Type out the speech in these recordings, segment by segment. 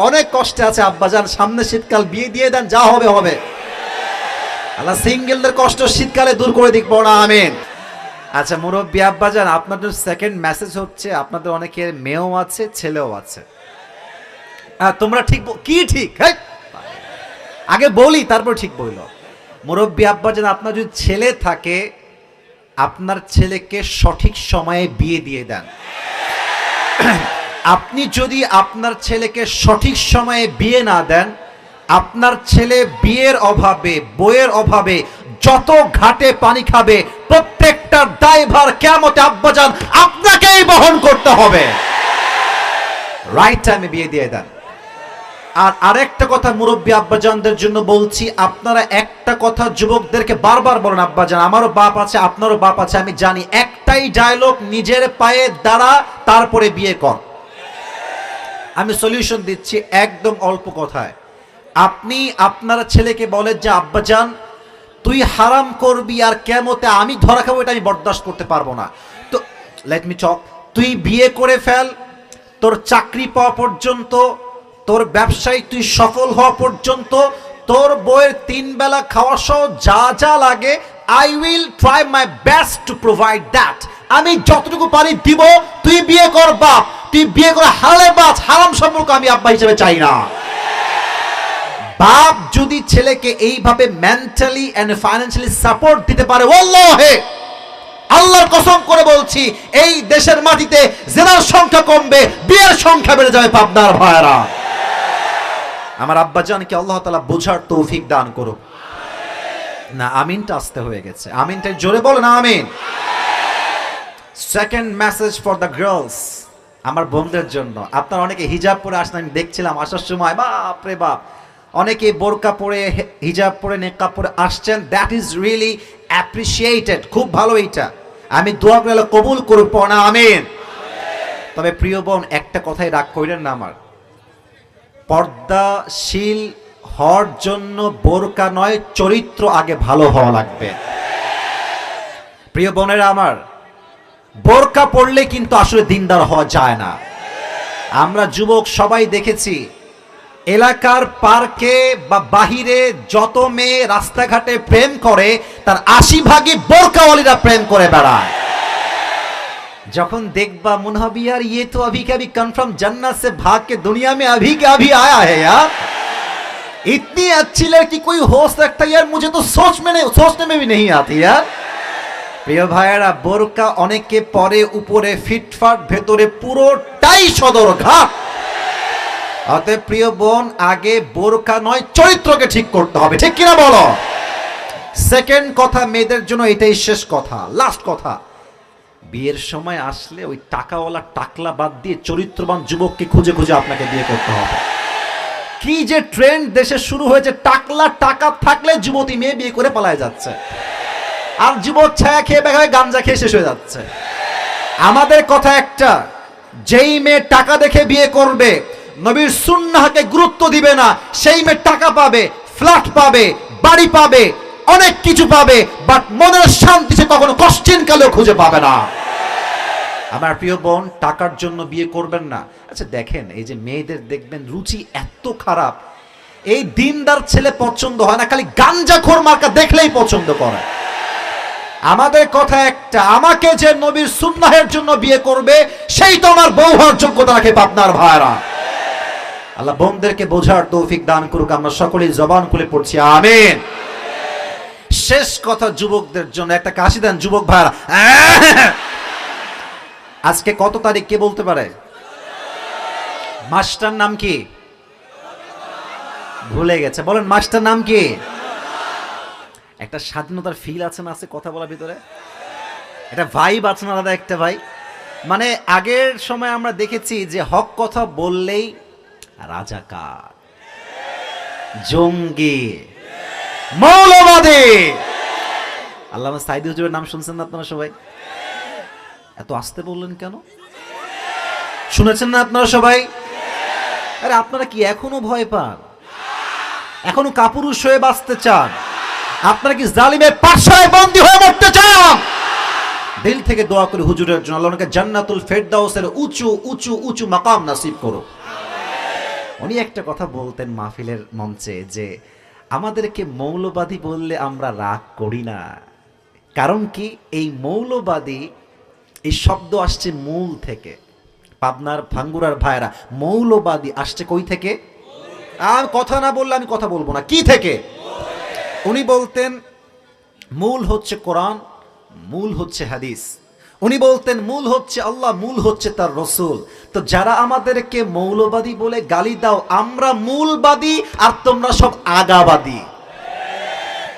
অনেক কষ্টে আছে আব্বাজান, সামনে শীতকাল, বিয়ে দিয়ে দেন, যা হবে হবে। আল্লাহ সিঙ্গেলদের কষ্ট শীতকালে দূর করে দিক, পড়া আমিন। আচ্ছা মুরব্বী আব্বাজান, আপনাদের সেকেন্ড মেসেজ হচ্ছে আপনাদের অনেকের মেয়েও আছে ছেলেও আছে। তোমরা ঠিক কি ঠিক, হ্যাঁ আগে বলি তারপর ঠিক বলল। মুরব্বী আব্বাজান, আপনার যদি ছেলে থাকে আপনার ছেলেকে সঠিক সময়ে বিয়ে দিয়ে দেন। আপনি যদি আপনার ছেলেকে সঠিক সময়ে বিয়ে না দেন, আপনার ছেলে বিয়ের অভাবে বইয়ের অভাবে যত ঘাটে পানি খাবে প্রত্যেকটার দায়ভার কিয়ামতে আব্বাজান আপনাকেই বহন করতে হবে। রাইট টাইমে বিয়ে দিয়ে দেন। আর আরেকটা কথা মুরব্বী আব্বাজানদের জন্য বলছি, আপনারা একটা কথা যুবকদেরকে বারবার বলেন, আব্বাজান আমারও বাপ আছে আপনারও বাপ আছে আমি জানি, একটাই ডায়লগ, নিজের পায়ে দাঁড়া তারপরে বিয়ে কর। আমি সলিউশন দিচ্ছি একদম অল্প কথায়। আপনি আপনার ছেলেকে বলেন যে আব্বাজান তুই হারাম করবি আর কিয়ামতে আমি ধরা খাবো, এটা আমি বরদাস্ত করতে পারবো না, তো লেট মি টক, তুই বিয়ে করে ফেল, তোর চাকরি পাওয়া পর্যন্ত, তোর ব্যবসায় তুই সফল হওয়া পর্যন্ত, তোর বইয়ের 3 বেলা খাওয়া সহ যা যা লাগে I will try my best to provide that. আমি যতটুকু পারি দিব, তুই বিয়ে কর বাপ, তুই বিয়ে করে হালালে বাস, হারাম সম্পর্ক আমি আব্বা হিসেবে চাই না। বাপ যদি ছেলেকে এইভাবে মেন্টালি এন্ড ফাইন্যান্সিয়ালি সাপোর্ট দিতে পারে, ওয়াল্লাহি আল্লাহর কসম করে বলছি এই দেশের মাটিতে জেনার সংখ্যা কমবে, বিয়ের সংখ্যা বেড়ে যাবে। পাবনার ভাইরা, আমার আব্বাজানকে আল্লাহ তাআলা বোঝার তৌফিক দান করুক। না আমিনটা আসতে হয়ে গেছে, আমিনটা জোরে বলেন আমিন। Second message for the girls, আমার বোনদের জন্য। আপনারা অনেকে হিজাব পরে আসেন, আমি দেখছিলাম আসার সময়, বাপ রে বাপ, অনেকে বোরকা পরে হিজাব পরে নেকাব পরে আসছেন, দ্যাট ইজ রিয়েলি অ্যাপ্রিসিয়েটেড, খুব ভালো। এইটা আমি দোয়া করে কবুল করব, পড়া আমিন। তবে প্রিয় বোন একটা কথাই রাগ কইলেন না, আমার পর্দাশীল হওয়ার জন্য বোরকা নয় চরিত্র আগে ভালো হওয়া লাগবে। প্রিয় বোনেরা আমার, বোরকা পড়লে কিন্তু আসলে দিনদার হওয়া যায় না। আমরা যুবক সবাই দেখেছি এলাকার পার্কে বা বাহিরে যত মেয়ে রাস্তাঘাটে প্রেম করে তার 80 ভাগই বোরকাওয়ালিরা প্রেম করে বেড়ায়। যখন দেখবা মনে হবে यार ये तो अभी के अभी कन्फर्म जन्नत से भाग के दुनिया में अभी के अभी आया है यार, इतनी अच्छी लड़की कोई हो सकता है यार, मुझे तो सोचने में भी नहीं आती यार। প্রিয় ভাইয়েরা, বোরকা অনেকে পরে উপরে ফিটফাট, ভেতরে পুরোটাই সদর ঘাট। অতএব প্রিয় বোন, আগে বোরকা নয় চরিত্রকে ঠিক করতে হবে, ঠিক কিনা বলো? সেকেন্ড কথা, মেয়েদের জন্য এটাই শেষ কথা, লাস্ট কথা, বিয়ের সময় আসলে ওই টাকাওয়ালা টাকলা বাদ দিয়ে চরিত্রবান যুবককে খুঁজে খুঁজে আপনাকে বিয়ে করতে হবে। কি যে ট্রেন্ড দেশে শুরু হয়েছে, টাকলা টাকা থাকলে যুবতী মেয়ে বিয়ে করে পালায় যাচ্ছে, আর যুবক ছায়া খেয়ে বেগায় গাঞ্জা খেয়ে শেষ হয়ে যাচ্ছে। আমাদের কথা একটা, যেই মেয়ে টাকা দেখে বিয়ে করবে, নবীর সুন্নাহকে গুরুত্ব দিবে না, সেই মেয়ে টাকা পাবে, ফ্ল্যাট পাবে, বাড়ি পাবে, অনেক কিছু পাবে, বাট মনের শান্তি সে কখনো কষ্টিন কালেও খুঁজে পাবে না। আমার প্রিয় বোন, টাকার জন্য বিয়ে করবেন না। আচ্ছা দেখেন, এই যে মেয়েদের দেখবেন রুচি এত খারাপ, এই দিনদার ছেলে পছন্দ হয় না, খালি গাঞ্জাখোর মার্কা দেখলেই পছন্দ করে। আমাদের কথা একটা, আমাকে যে নবীর সুন্নাহের জন্য বিয়ে করবে সেই তো আমার বউ হওয়ার যোগ্যতা রাখে। আপনার ভাইরা, আল্লাহ বোনদেরকে বোঝার তৌফিক দান করুক। আমরা সকলেই জবান খুলে পড়ছি আমিন। শেষ কথা যুবকদের জন্য একটা কাশি দেন যুবক ভাইরা। আজকে কত তারিখ কে বলতে পারে? মাস্টার নাম কি? ভুলে গেছে, বলেন মাস্টার নাম কি? একটা স্বাধীনতার ফিল আছে না, আছে কথা বলার ভিতরে একটা ভাইব আছে না আলাদা একটা ভাই। মানে আগের সময় আমরা দেখেছি যে হক কথা বললেই রাজাকার, জঙ্গি, মৌলবাদী। আল্লামা সাইদি হুজুরের নাম শুনছেন না আপনারা সবাই? এত আস্তে বললেন কেন? শুনেছেন না আপনারা সবাই? আরে আপনারা কি এখনো ভয় পান? এখনো কাপুরুষ হয়ে বাঁচতে চান? আপনারা কি জালিমের পাশায় বন্দী হয়ে মরতে চান? দিল থেকে দোয়া করি হুজুরের জন্য, আল্লাহ ওনাকে জান্নাতুল ফেরদাউসের উঁচু উঁচু উঁচু মাকাম নসিব করো। উনি একটা কথা বলতেন মাহফিলের মঞ্চে যে আমাদেরকে মৌলবাদী বললে আমরা রাগ করি না। কারণ কি, এই মৌলবাদী এই শব্দ আসছে মূল থেকে। পাবনার ভাঙ্গুরার ভাইরা, মৌলবাদী আসছে কই থেকে? আর কথা না বললে আমি কথা বলবো না। কি থেকে? উনি বলতেন মূল হচ্ছে কোরআন, মূল হচ্ছে হাদিস। উনি বলতেন মূল হচ্ছে আল্লাহ, মূল হচ্ছে তার রসুল। তো যারা আমাদেরকে মৌলবাদী বলে গালি দাও, আমরা মূলবাদী আর তোমরা সব আগাবাদী।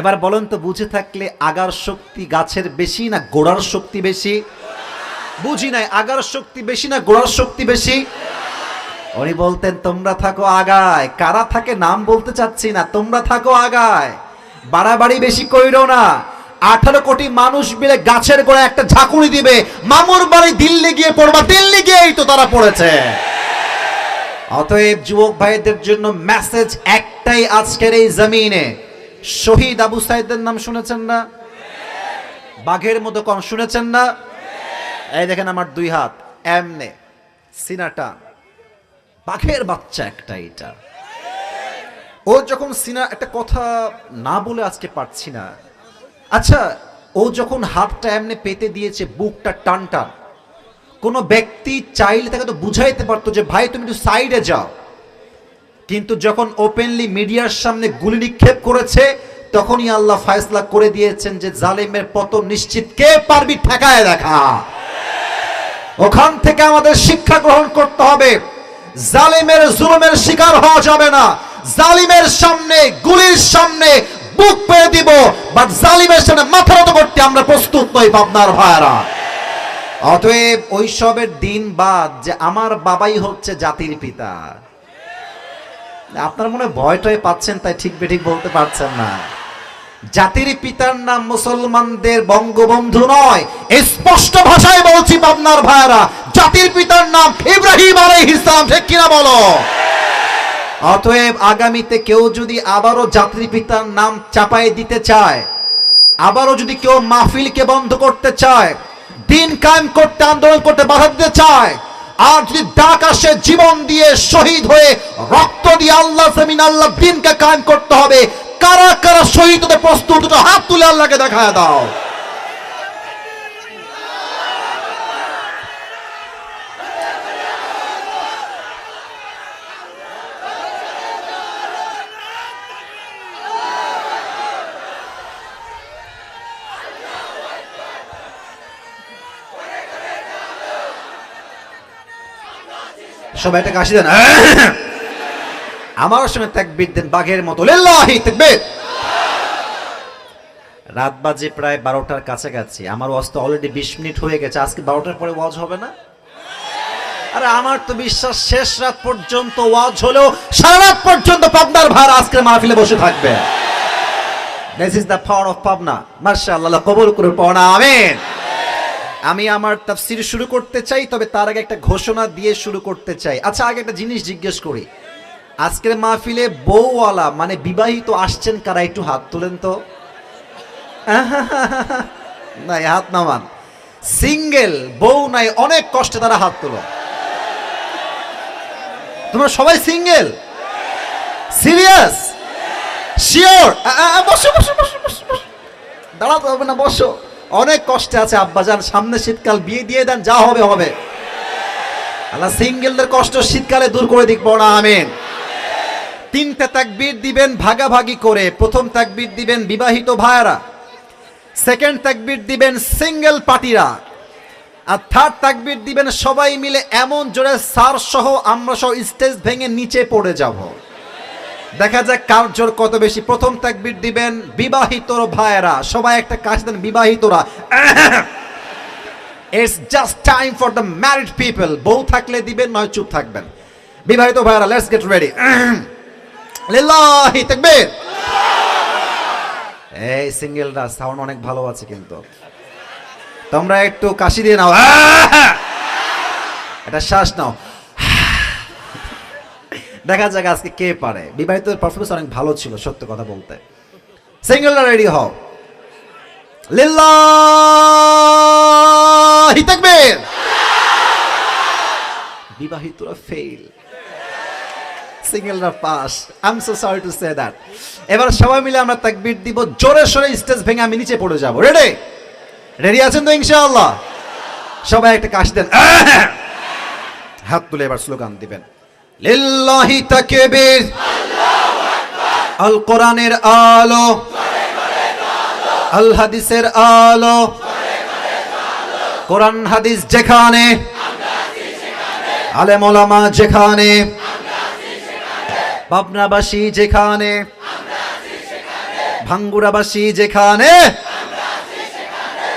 এবার বলেন তো, বুঝে থাকলে আগার শক্তি গাছের বেশি না গোড়ার শক্তি বেশি? বুঝি নাই, আগার শক্তি বেশি না গোড়ার শক্তি বেশি? উনি বলতেন তোমরা থাকো আগায়। কারা থাকে নাম বলতে চাচ্ছি না, তোমরা থাকো আগায়, বাড়াবাড়ি বেশি কইরো না। 18 কোটি মানুষ মিলে গাছের গোড়ায় একটা ঝাঁকুনি দিবে, মামুর বাড়ি দিল্লি গিয়ে পড়বা, দিল্লি গিয়েই তো তারা পড়েছে। অতএব যুবক ভাইদের জন্য মেসেজ একটাই আজকের এই জমিনে, শহীদ আবু সাইদের নাম শুনেছেন না? বাঘের মতো কম শুনেছেন না? এই দেখেন আমার 2 হাত এমনে সিনাটা, বাঘের বাচ্চা একটা। এটা ও যখন সিনা, একটা কথা না বলে আজকে পারছি না। আচ্ছা, ও যখন হাতটা এমনি পেতে দিয়েছে, বুকটা টান টান, কোনো ব্যক্তি চাইলে তাকে তো বুঝাইতে পারতো যে ভাই তুমি একটু সাইডে যাও। কিন্তু যখন ওপেনলি মিডিয়ার সামনে গুলি নিক্ষেপ করেছে, তখনই আল্লাহ ফয়সালা করে দিয়েছেন যে জালেমের পতন নিশ্চিত। কে পারবি ঠেকায় দেখা? ওখান থেকে আমাদের শিক্ষা গ্রহণ করতে হবে। জালিমের জুলুমের শিকার হওয়া যাবে না। জালিমের সামনে, গুলির সামনে বুক পেয়ে দিব, বাট জালিমের সামনে মাথা নত করতে আমরা প্রস্তুত নই পাবনার ভাইরা। অতএব ওইসবের দিন বাদ যে আমার বাবাই হচ্ছে জাতির পিতা। আপনার মনে ভয়টাই পাচ্ছেন, তাই ঠিক বেঠিক বলতে পারছেন না। জাতির পিতার নাম মুসলমানদের বঙ্গবন্ধু নয়, স্পষ্ট ভাষায় বলছি পাবনার ভাইরা, জাতির পিতার নাম ইব্রাহিম আলাইহিস সালাম। ঠিক কিনা বলো? অতএব আগামীতে কেউ যদি আবারও জাতির পিতার নাম চাপাই দিতে চায়, আবারও যদি কেউ মাহফিলকে বন্ধ করতে চায়, দিন কায়েম করতে, আন্দোলন করতে বাধা দিতে চায়, আর যদি ডাক আসে জীবন দিয়ে, শহীদ হয়ে, রক্ত দিয়ে আল্লাহ জমিন, আল্লাহ দিনকে কায়েম করতে হবে, কারা কারা শহীদ হতে প্রস্তুত, দুটো হাত তুলে আল্লাহকে দেখায় দাও। সবাই একটা কাশি দেন, আমার সঙ্গে তাকবীর দেন বাঘের মতো, লিল্লাহি তাকবীর। রাত বাজে প্রায় 12টার কাছাকাছি। আমার ওয়াজ তো অলরেডি 20 মিনিট হয়ে গেছে। আজকে 12টার পরে ওয়াজ হবে না? আরে আমার তো বিশ্বাস শেষ রাত পর্যন্ত ওয়াজ হলেও সারা রাত পর্যন্ত পাবনার ভাইরা আজকে মাহফিলে বসে থাকবে। This is the power of Pabna. মাশাআল্লাহ, কবুল করুন পড়া, আমিন। আমি আমার তাফসীর শুরু করতে চাই, তবে তার আগে একটা ঘোষণা দিয়ে শুরু করতে চাই। আচ্ছা, আগে একটা জিনিস জিজ্ঞেস করি, আজকের মাহফিলে বউওয়ালা মানে বিবাহিত আসছেন কারা? একটু হাত তোলেন তো। নাই, হাত নামান। সিঙ্গেল বউ নাই, অনেক কষ্টে তারা হাত তোলো। তোমরা সবাই সিঙ্গেল? সিরিয়াস? শিওর? বসো বসো বসো বসো, দাঁড়াতে হবে না, বসো। অনেক কষ্টে আছে আব্বাজান, সামনে শীতকাল, বিয়ে দিয়ে দেন, যা হবে হবে। আল্লাহ সিঙ্গেলদের কষ্ট শীতকালে দূর করে দিক, পড়া আমিন। 3টে তাকবীর দিবেন ভাগাভাগি করে। প্রথম তাকবীর দিবেন বিবাহিত ভাইরা, সেকেন্ড তাকবীর দিবেন সিঙ্গেল পার্টিরা, আর থার্ড তাকবীর দিবেন সবাই মিলে এমন জোরে সার সহ আমরা সহ স্টেজ ভেঙে নিচে পড়ে যাব। দেখা যাক কার জোর কত বেশি। প্রথম তাকবীর দিবেন বিবাহিত ভাইরা, সবাই একটা কাজ দেন বিবাহিতরা। It's just time for the married people. বউ থাকলে দিবেন, নয় চুপ থাকবেন। বিবাহিত ভাইরা, লেটস গেট রেডি। লিল্লাহি তাকবীর। এই সিঙ্গেলরা সাউন্ড অনেক ভালো আছে, কিন্তু তোমরা একটু কাশি দিয়ে নাও, এটা শ্বাস নাও। দেখা যাক আজকে কে পারে। বিবাহিতের পারফরমেন্স অনেক ভালো ছিল, সত্য কথা বলতে। সিঙ্গেলরা রেডি হও। লিল্লাহি তাকবীর। বিবাহিতরা ফেল। সিঙ্গেলরা pass. I am so sorry to say that. এবার সবাই মিলে আমরা তাকবীর দিব, জোরে সোরে স্টেজ ভেঙে আমি নিচে পড়ে যাব। রেডি? রেডি আছেন তো ইনশাআল্লাহ? সবাই একটা কাশ দেন, হাত তুলে এবার স্লোগান দিবেন, লিল্লাহি তাকবীর, আল কোরআনের আলো, আল হাদিসের আলো, কোরআন হাদিস যেখানে, আলেম ওলামা যেখানে, পাবনাবাসী যেখানে, ভাঙ্গুরাবাসী যেখানে,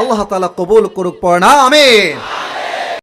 আল্লাহ তাআলা কবুল করুক, পড়না আমিন।